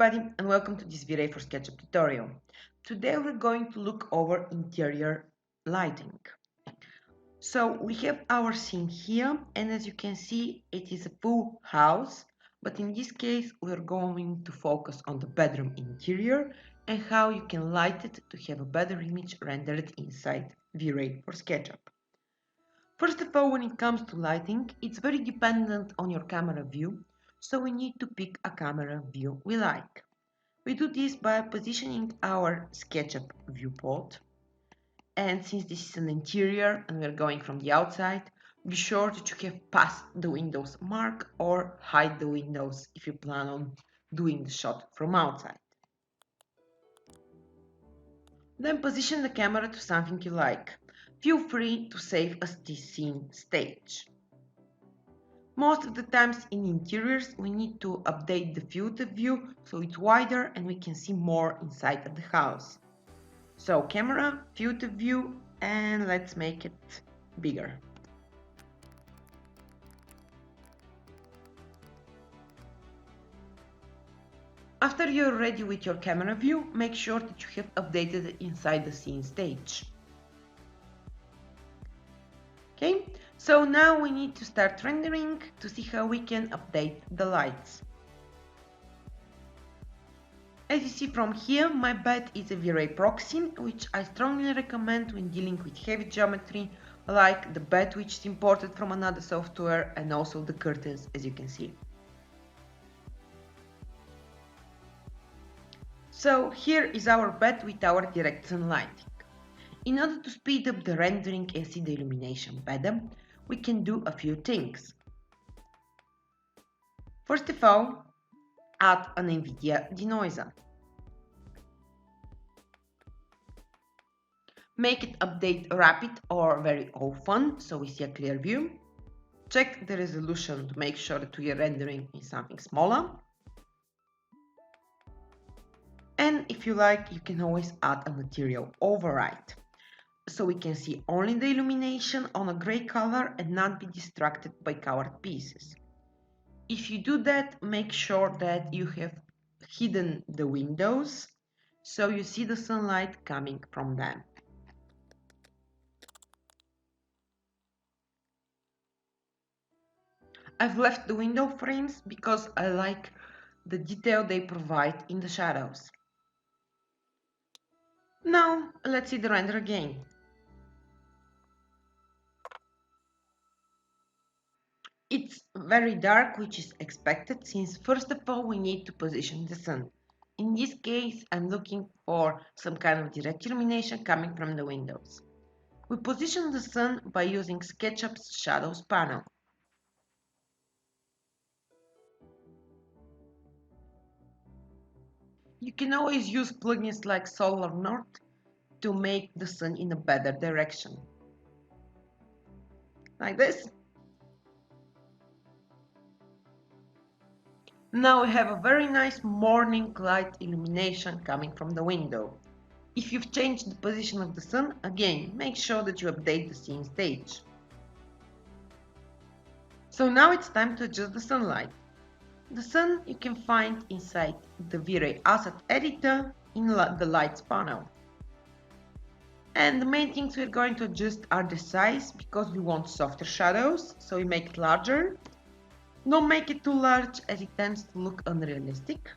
everybody and welcome to this V-Ray for SketchUp tutorial. Today we're going to look over interior lighting. So we have our scene here, and as you can see it is a full house, but in this case we're going to focus on the bedroom interior and how you can light it to have a better image rendered inside V-Ray for SketchUp. First of all, when it comes to lighting, it's very dependent on your camera view, so we need to pick a camera view we like. We do this by positioning our SketchUp viewport, and since this is an interior and we're going from the outside, be sure that you have passed the Windows mark or hide the windows if you plan on doing the shot from outside. Then position the camera to something you like. Feel free to save as this scene stage. Most of the times in interiors we need to update the field of view so it's wider and we can see more inside of the house. So camera, field of view, and let's make it bigger. After you're ready with your camera view, make sure that you have updated it inside the scene stage. Okay, so now we need to start rendering to see how we can update the lights. As you see from here, my bed is a V-Ray proxy, which I strongly recommend when dealing with heavy geometry, like the bed which is imported from another software and also the curtains, as you can see. So here is our bed with our direct sunlight. In order to speed up the rendering and see the illumination better, we can do a few things. First of all, add an NVIDIA denoiser. Make it update rapid or very often so we see a clear view. Check the resolution to make sure that we are rendering in something smaller. And if you like, you can always add a material override, so we can see only the illumination on a gray color and not be distracted by colored pieces. If you do that, make sure that you have hidden the windows so you see the sunlight coming from them. I've left the window frames because I like the detail they provide in the shadows. Now let's see the render again. It's very dark, which is expected since first of all we need to position the sun. In this case, I'm looking for some kind of direct illumination coming from the windows. We position the sun by using SketchUp's Shadows panel. You can always use plugins like Solar North to make the sun in a better direction. Like this. Now we have a very nice morning light illumination coming from the window. If you've changed the position of the sun, again, make sure that you update the scene stage. So now it's time to adjust the sunlight. The sun you can find inside the V-Ray Asset Editor in the Lights panel. And the main things we're going to adjust are the size, because we want softer shadows, so we make it larger. Don't make it too large as it tends to look unrealistic.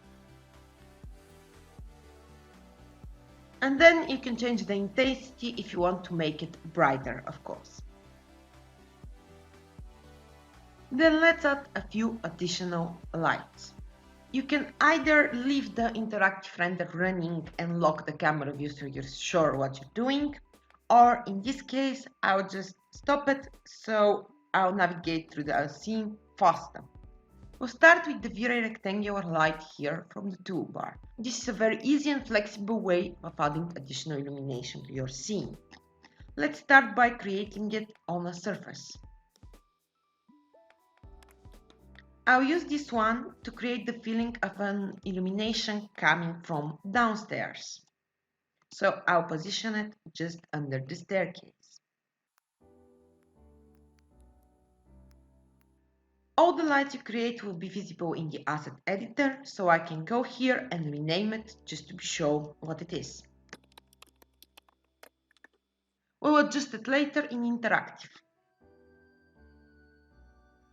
And then you can change the intensity if you want to make it brighter, of course. Then let's add a few additional lights. You can either leave the interactive render running and lock the camera view so you're sure what you're doing, or in this case, I'll just stop it so I'll navigate through the scene faster. We'll start with the V-Ray rectangular light here from the toolbar. This is a very easy and flexible way of adding additional illumination to your scene. Let's start by creating it on a surface. I'll use this one to create the feeling of an illumination coming from downstairs. So I'll position it just under the staircase. All the lights you create will be visible in the asset editor, so I can go here and rename it just to show what it is. We will adjust it later in interactive.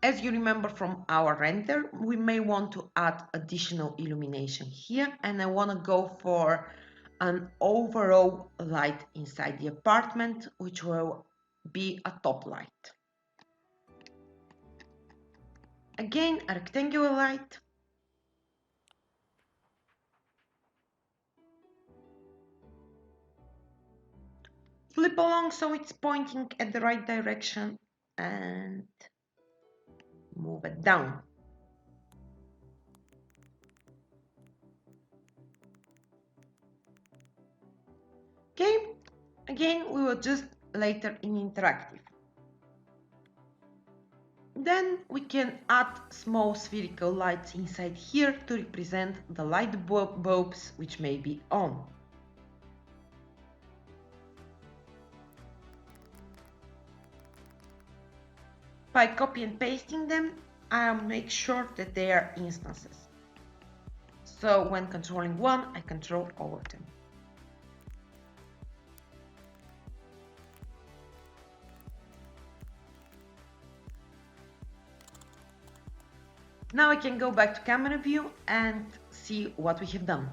As you remember from our render, we may want to add additional illumination here, and I want to go for an overall light inside the apartment, which will be a top light. Again, a rectangular light. Flip along so it's pointing at the right direction and move it down. Okay, again, we will adjust later in interactive. Then we can add small spherical lights inside here to represent the light bulbs which may be on. By copy and pasting them, I'll make sure that they are instances. So when controlling one, I control all of them. Now I can go back to camera view and see what we have done.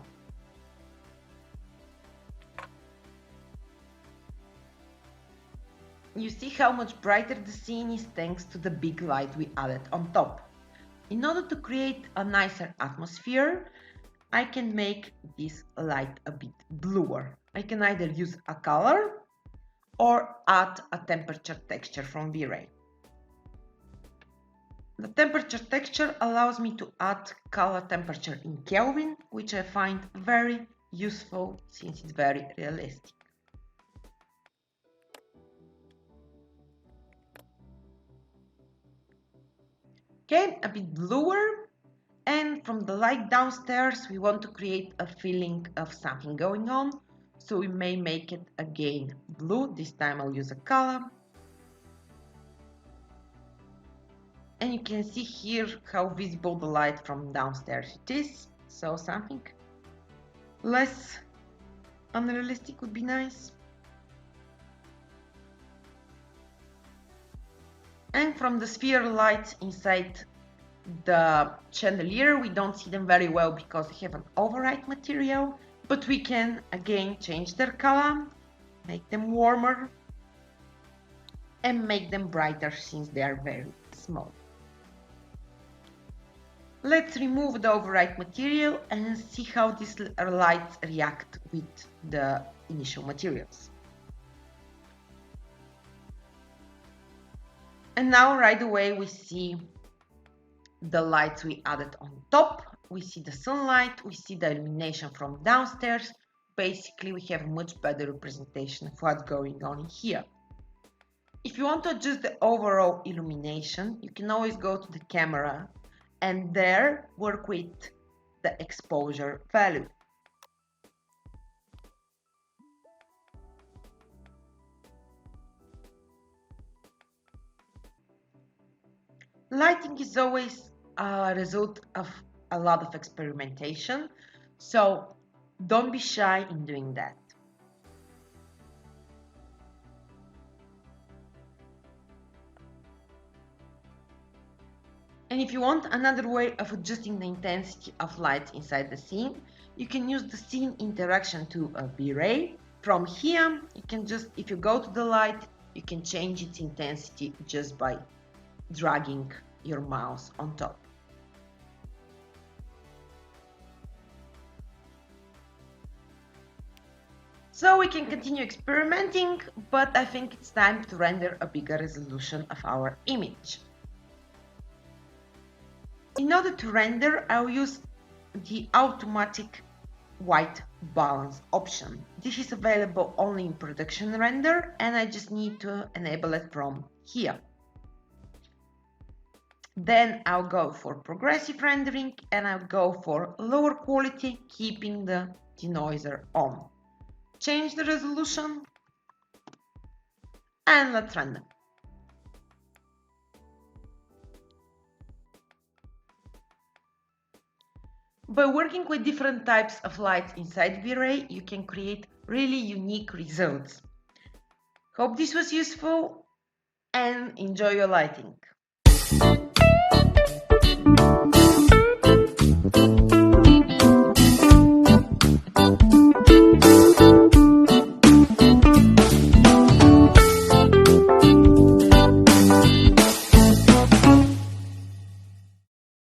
You see how much brighter the scene is thanks to the big light we added on top. In order to create a nicer atmosphere, I can make this light a bit bluer. I can either use a color or add a temperature texture from V-Ray. The temperature texture allows me to add color temperature in Kelvin, which I find very useful since it's very realistic. Okay, a bit bluer, and from the light downstairs we want to create a feeling of something going on, so we may make it again blue. This time I'll use a color. And you can see here how visible the light from downstairs it is, so something less unrealistic would be nice. And from the sphere lights inside the chandelier, we don't see them very well because they have an override material, but we can again change their color, make them warmer, and make them brighter since they are very small. Let's remove the override material and see how these lights react with the initial materials. And now right away we see the lights we added on top. We see the sunlight, we see the illumination from downstairs. Basically, we have a much better representation of what's going on here. If you want to adjust the overall illumination, you can always go to the camera and there work with the exposure value. Lighting is always a result of a lot of experimentation, so don't be shy in doing that. And if you want another way of adjusting the intensity of light inside the scene, you can use the scene interaction tool of V-Ray. From here, you can just, if you go to the light, you can change its intensity just by dragging your mouse on top. So we can continue experimenting, but I think it's time to render a bigger resolution of our image. In order to render, I'll use the automatic white balance option. This is available only in production render, and I just need to enable it from here. Then I'll go for progressive rendering and I'll go for lower quality, keeping the denoiser on. Change the resolution and let's render. By working with different types of lights inside V-Ray, you can create really unique results. Hope this was useful and enjoy your lighting.